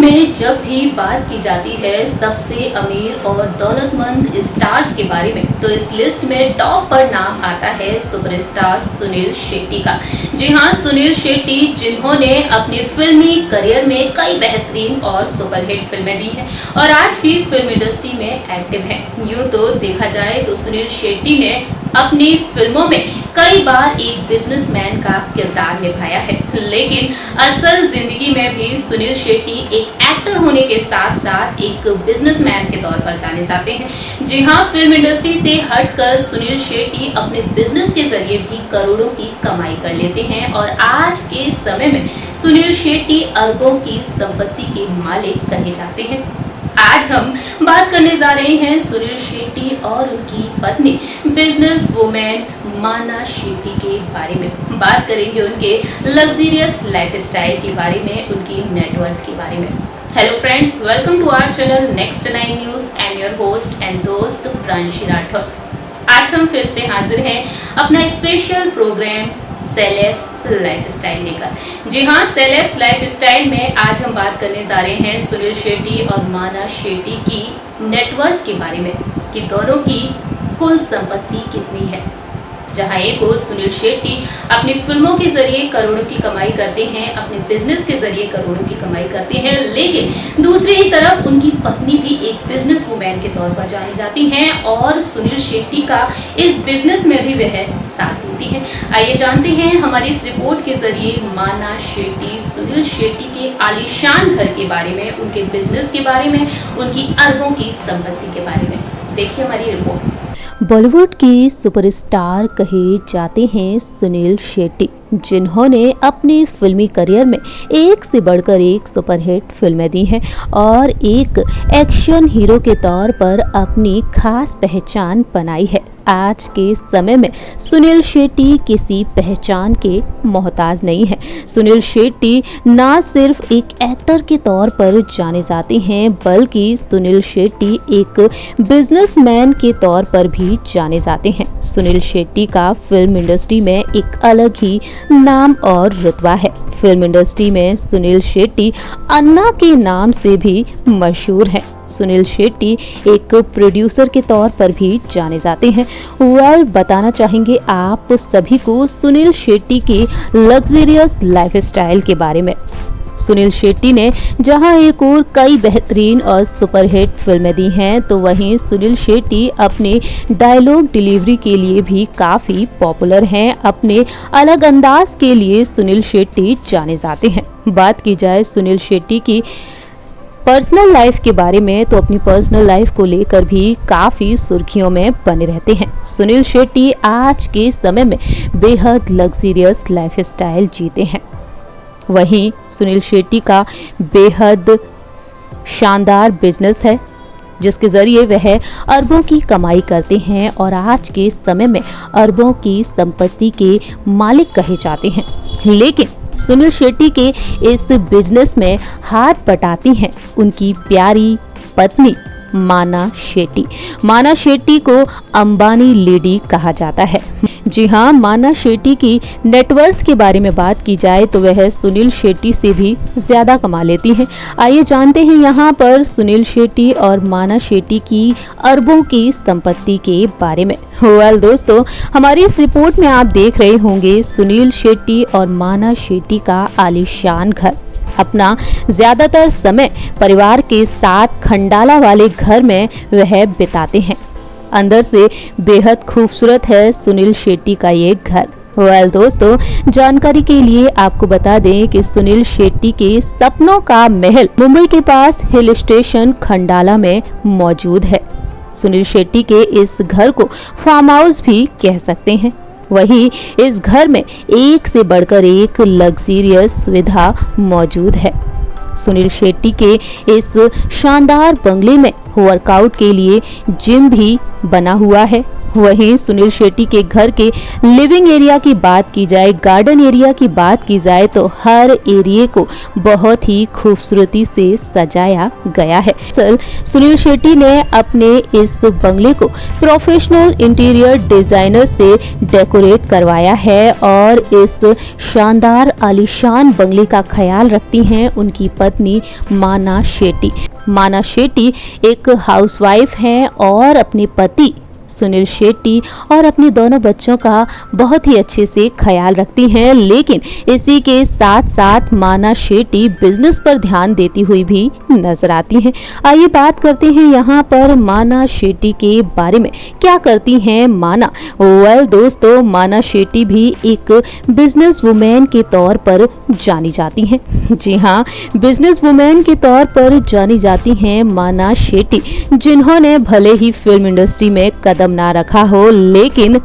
में जब भी बात की जाती है सबसे अमीर और दौलतमंद स्टार्स के बारे में, तो इस लिस्ट में टॉप पर नाम आता है सुपरस्टार सुनील शेट्टी का। जी हाँ, सुनील शेट्टी जिन्होंने अपने फिल्मी करियर में कई बेहतरीन और सुपरहिट फिल्में दी हैं और आज भी फिल्म इंडस्ट्री में एक्टिव हैं। यूँ तो देखा जाए तो सुनील शेट्टी ने अपनी फिल्मों में कई बार एक बिजनेसमैन का किरदार निभाया है, लेकिन असल जिंदगी में भी सुनील शेट्टी एक एक्टर होने के साथ साथ एक बिजनेसमैन के तौर पर जाने जाते हैं। जी हाँ, फिल्म इंडस्ट्री से हटकर सुनील शेट्टी अपने बिजनेस के जरिए भी करोड़ों की कमाई कर लेते हैं और आज के समय में सुनील शेट्टी अरबों की संपत्ति के मालिक कहे जाते हैं। आज हम बात करने जा रहे हैं सुनील शेट्टी और उनकी पत्नी बिजनेस वुमेन माना शेट्टी के बारे में। बात करेंगे उनके लग्जरियस लाइफस्टाइल के बारे में, उनकी नेटवर्थ के बारे में। Hello friends, welcome to our channel next 9 news and your host and दोस्त प्रांशी राठौर। आज हम फिर से हाजिर हैं अपना स्पेशल प्रोग्राम सेलेब्स लाइफस्टाइल लेकर। जी हाँ, सेलेब्स लाइफस्टाइल में आज हम बात करने जा रहे हैं सुनील शेट्टी और माना शेट्टी की नेटवर्थ के बारे में कि दोनों की कुल संपत्ति कितनी है। जहाँ एक ओर सुनील शेट्टी अपनी फिल्मों के जरिए करोड़ों की कमाई करते हैं, अपने बिजनेस के जरिए करोड़ों की कमाई करते हैं, लेकिन दूसरी ही तरफ उनकी पत्नी भी एक बिजनेस वुमेन के तौर पर जानी जाती हैं और सुनील शेट्टी का इस बिजनेस में भी वह साथ देती हैं। आइए जानते हैं हमारी इस रिपोर्ट के जरिए माना शेट्टी सुनील शेट्टी के आलीशान घर के बारे में, उनके बिजनेस के बारे में, उनकी अरबों की संपत्ति के बारे में। देखिए हमारी रिपोर्ट। बॉलीवुड के सुपरस्टार कहे जाते हैं सुनील शेट्टी, जिन्होंने अपने फिल्मी करियर में एक से बढ़कर एक सुपरहिट फिल्में दी हैं और एक एक्शन हीरो के तौर पर अपनी खास पहचान बनाई है। आज के समय में सुनील शेट्टी किसी पहचान के मोहताज नहीं है। सुनील शेट्टी ना सिर्फ एक एक्टर के तौर पर जाने जाते हैं, बल्कि सुनील शेट्टी एक बिजनेसमैन के तौर पर भी जाने जाते हैं। सुनील शेट्टी का फिल्म इंडस्ट्री में एक अलग ही नाम और रुतबा है। फिल्म इंडस्ट्री में सुनील शेट्टी अन्ना के नाम से भी मशहूर है। सुनील शेट्टी एक प्रोड्यूसर के तौर पर भी जाने जाते हैं। बताना चाहेंगे आप सभी को सुनील शेट्टी के लग्जरियस लाइफस्टाइल के बारे में। सुनील शेट्टी ने जहां एक और कई बेहतरीन और सुपरहिट फिल्में दी हैं, तो वहीं सुनील शेट्टी अपने डायलॉग डिलीवरी के लिए भी काफ़ी पॉपुलर हैं। अपने अलग अंदाज के लिए सुनील शेट्टी जाने जाते हैं। बात की जाए सुनील शेट्टी की पर्सनल लाइफ के बारे में, तो अपनी पर्सनल लाइफ को लेकर भी काफ़ी सुर्खियों में बने रहते हैं। सुनील शेट्टी आज के समय में बेहद लग्जरियस लाइफस्टाइल जीते हैं। वहीं सुनील शेट्टी का बेहद शानदार बिजनेस है, जिसके जरिए वह अरबों की कमाई करते हैं और आज के समय में अरबों की संपत्ति के मालिक कहे जाते हैं। लेकिन सुनील शेट्टी के इस बिजनेस में हाथ बटाती हैं उनकी प्यारी पत्नी माना शेट्टी। माना शेट्टी को अंबानी लेडी कहा जाता है। जी हाँ, माना शेट्टी की नेटवर्थ के बारे में बात की जाए तो वह सुनील शेट्टी से भी ज्यादा कमा लेती हैं। आइए जानते हैं यहाँ पर सुनील शेट्टी और माना शेट्टी की अरबों की संपत्ति के बारे में। दोस्तों, हमारी इस रिपोर्ट में आप देख रहे होंगे सुनील शेट्टी और माना शेट्टी का आलीशान घर। अपना ज्यादातर समय परिवार के साथ खंडाला वाले घर में वह बिताते हैं। अंदर से बेहद खूबसूरत है सुनील शेट्टी का ये घर। दोस्तों, जानकारी के लिए आपको बता दें कि सुनील शेट्टी के सपनों का महल मुंबई के पास हिल स्टेशन खंडाला में मौजूद है। सुनील शेट्टी के इस घर को फार्म हाउस भी कह सकते हैं। वहीं इस घर में एक से बढ़कर एक लग्जरियस सुविधा मौजूद है। सुनील शेट्टी के इस शानदार बंगले में वर्कआउट के लिए जिम भी बना हुआ है। वहीं सुनील शेट्टी के घर के लिविंग एरिया की बात की जाए, गार्डन एरिया की बात की जाए तो हर एरिया को बहुत ही खूबसूरती से सजाया गया है। सुनील शेट्टी ने अपने इस बंगले को प्रोफेशनल इंटीरियर डिजाइनर से डेकोरेट करवाया है और इस शानदार आलीशान बंगले का ख्याल रखती हैं उनकी पत्नी माना शेट्टी। माना शेट्टी एक हाउसवाइफ हैं और अपने पति सुनील शेट्टी और अपने दोनों बच्चों का बहुत ही अच्छे से ख्याल रखती हैं। लेकिन इसी के साथ साथ माना शेट्टी बिजनेस पर ध्यान देती हुई भी नजर आती हैं। आइए बात करते हैं यहाँ पर माना शेट्टी के बारे में। क्या करती हैं माना? दोस्तों, माना शेट्टी भी एक बिजनेस वुमेन के तौर पर जानी जाती हैं। जी हाँ, बिजनेस वुमेन के तौर पर जानी जाती हैं माना शेट्टी, जिन्होंने भले ही फिल्म इंडस्ट्री में कदम ना रखा हो, लेकिन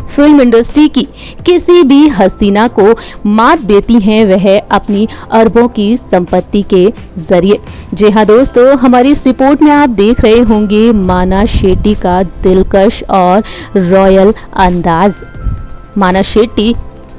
फिल्म इंडस्ट्री की किसी भी हसीना को मात देती हैं वह अपनी अरबों की संपत्ति के जरिए। जी हाँ दोस्तों, हमारी इस रिपोर्ट में आप देख रहे होंगे माना शेट्टी का दिलकश और रॉयल अंदाज। माना शेट्टी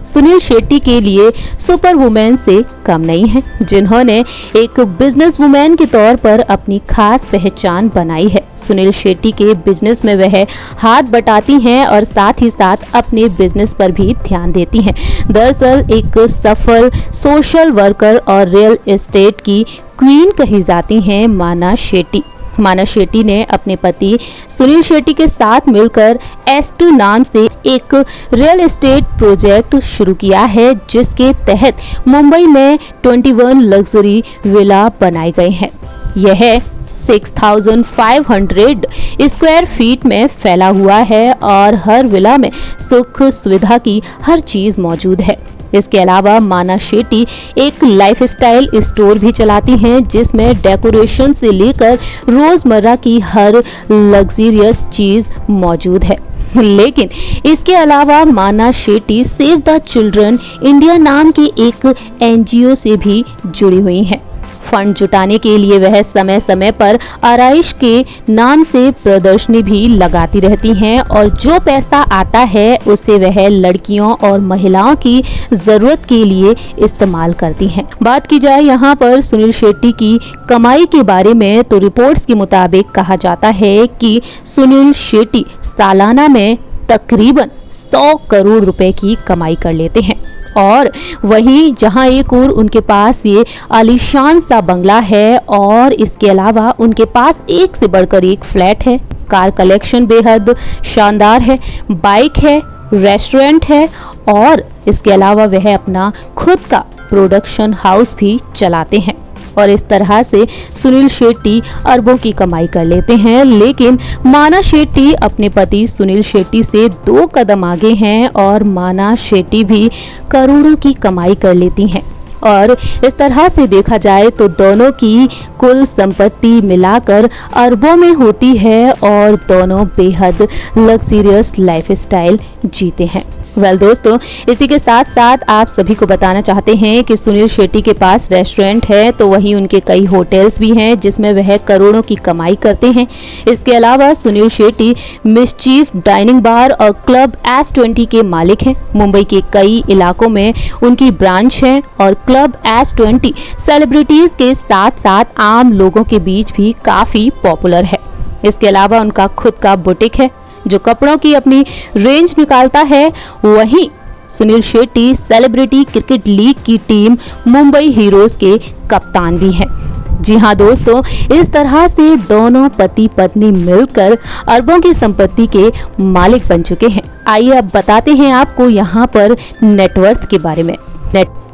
सुनील शेट्टी के लिए सुपर वुमेन से कम नहीं है, जिन्होंने एक बिजनेस वुमेन के तौर पर अपनी खास पहचान बनाई है। सुनील शेट्टी के बिजनेस में वह हाथ बटाती हैं और साथ ही साथ अपने बिजनेस पर भी ध्यान देती हैं। दरअसल एक सफल सोशल वर्कर और रियल एस्टेट की क्वीन कही जाती हैं माना शेट्टी। माना शेट्टी ने अपने पति सुनील शेट्टी के साथ मिलकर S2 नाम से एक रियल एस्टेट प्रोजेक्ट शुरू किया है, जिसके तहत मुंबई में 21 लग्जरी विला बनाए गए हैं। यह 6,500 स्क्वायर फीट में फैला हुआ है और हर विला में सुख सुविधा की हर चीज मौजूद है। इसके अलावा माना शेट्टी एक लाइफस्टाइल स्टोर भी चलाती हैं, जिसमें डेकोरेशन से लेकर रोजमर्रा की हर लग्जरियस चीज मौजूद है। लेकिन इसके अलावा माना Shetty save the children India नाम की एक NGO से भी जुड़ी हुई हैं। फंड जुटाने के लिए वह समय समय पर आराइश के नाम से प्रदर्शनी भी लगाती रहती हैं और जो पैसा आता है उसे वह लड़कियों और महिलाओं की जरूरत के लिए इस्तेमाल करती हैं। बात की जाए यहाँ पर सुनील शेट्टी की कमाई के बारे में तो रिपोर्ट्स के मुताबिक कहा जाता है कि सुनील शेट्टी सालाना में तकरीबन 100 करोड़ रुपए की कमाई कर लेते हैं। और वहीं जहां एक और उनके पास ये आलीशान सा बंगला है और इसके अलावा उनके पास एक से बढ़कर एक फ्लैट है, कार कलेक्शन बेहद शानदार है, बाइक है, रेस्टोरेंट है और इसके अलावा वह अपना खुद का प्रोडक्शन हाउस भी चलाते हैं। और इस तरह से सुनील शेट्टी अरबों की कमाई कर लेते हैं। लेकिन माना शेट्टी अपने पति सुनील शेट्टी से 2 कदम आगे हैं और माना शेट्टी भी करोड़ों की कमाई कर लेती हैं। और इस तरह से देखा जाए तो दोनों की कुल संपत्ति मिलाकर अरबों में होती है और दोनों बेहद लग्जरियस लाइफस्टाइल जीते हैं। दोस्तों, इसी के साथ साथ आप सभी को बताना चाहते हैं कि सुनील शेट्टी के पास रेस्टोरेंट है तो वहीं उनके कई होटल्स भी हैं जिसमें वह करोड़ों की कमाई करते हैं। इसके अलावा सुनील शेट्टी मिसचीफ डाइनिंग बार और क्लब S20 के मालिक हैं। मुंबई के कई इलाकों में उनकी ब्रांच है और क्लब S20 सेलिब्रिटीज के साथ साथ आम लोगों के बीच भी काफी पॉपुलर है। इसके अलावा उनका खुद का बुटीक है जो कपड़ों की अपनी रेंज निकालता है। वहीं Sunil Shetty celebrity cricket league की टीम मुंबई हीरोज के कप्तान भी हैं। जी हाँ दोस्तों, इस तरह से दोनों पति पत्नी मिलकर अरबों की संपत्ति के मालिक बन चुके हैं। आइए अब बताते हैं आपको यहाँ पर नेटवर्थ के बारे में।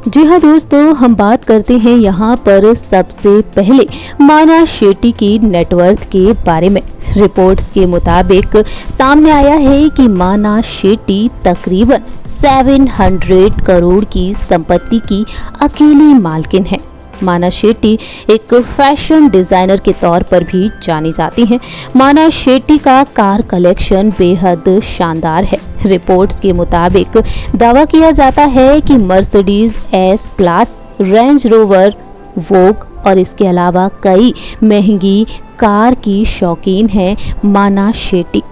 जी हाँ दोस्तों, हम बात करते हैं यहाँ पर सबसे पहले माना शेट्टी की नेटवर्थ के बारे में। रिपोर्ट्स के मुताबिक सामने आया है कि माना शेट्टी तकरीबन 700 करोड़ की संपत्ति की अकेली मालकिन है। माना शेट्टी एक फैशन डिजाइनर के तौर पर भी जानी जाती हैं। माना शेट्टी का कार कलेक्शन बेहद शानदार है। रिपोर्ट्स के मुताबिक दावा किया जाता है कि Mercedes S class, Range Rover, Vogue और इसके अलावा कई महंगी कार की शौकीन है माना शेट्टी।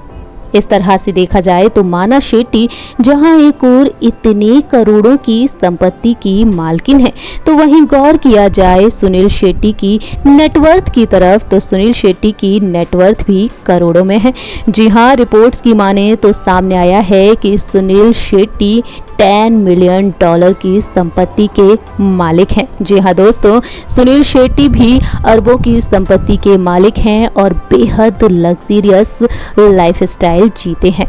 इस तरह से देखा जाए तो माना शेट्टी जहां एक और इतने करोड़ों की संपत्ति की मालकिन है, तो वहीं गौर किया जाए सुनील शेट्टी की नेटवर्थ की तरफ तो सुनील शेट्टी की नेटवर्थ भी करोड़ों में है। जी हाँ, रिपोर्ट्स की माने तो सामने आया है कि सुनील शेट्टी $10 मिलियन की संपत्ति के मालिक हैं। जी हाँ दोस्तों, सुनील शेट्टी भी अरबों की संपत्ति के मालिक हैं और बेहद लग्जरियस लाइफस्टाइल जीते हैं।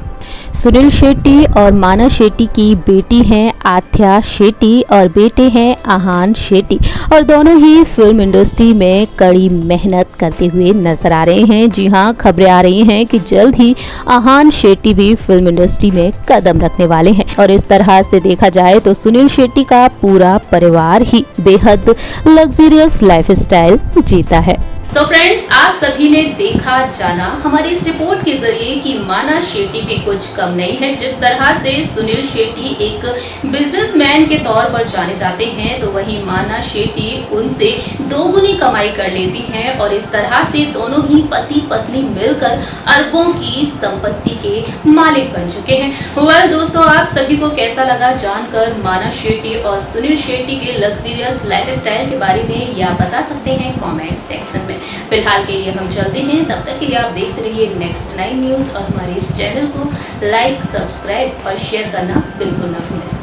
सुनील शेट्टी और माना शेट्टी की बेटी हैं आथ्या शेट्टी और बेटे हैं आहान शेट्टी, और दोनों ही फिल्म इंडस्ट्री में कड़ी मेहनत करते हुए नजर आ रहे हैं। जी हाँ, खबरें आ रही हैं कि जल्द ही आहान शेट्टी भी फिल्म इंडस्ट्री में कदम रखने वाले हैं, और इस तरह से देखा जाए तो सुनील शेट्टी का पूरा परिवार ही बेहद लग्जरियस लाइफस्टाइल जीता है। सो फ्रेंड्स, आप सभी ने देखा जाना हमारी इस रिपोर्ट के जरिए कि माना शेट्टी भी कुछ कम नहीं है। जिस तरह से सुनील शेट्टी एक बिजनेसमैन के तौर पर जाने जाते हैं, तो वहीं माना शेट्टी उनसे दोगुनी कमाई कर लेती हैं और इस तरह से दोनों ही पति पत्नी मिलकर अरबों की संपत्ति के मालिक बन चुके हैं। वेल दोस्तों, आप सभी को कैसा लगा जानकर माना शेट्टी और सुनील शेट्टी के लग्जरियस लाइफस्टाइल के बारे में, या बता सकते हैं कमेंट सेक्शन में। फिलहाल के लिए हम चलते हैं, तब तक के लिए आप देखते रहिए नेक्स्ट 9 न्यूज़ और हमारे इस चैनल को लाइक, सब्सक्राइब और शेयर करना बिल्कुल ना भूलें।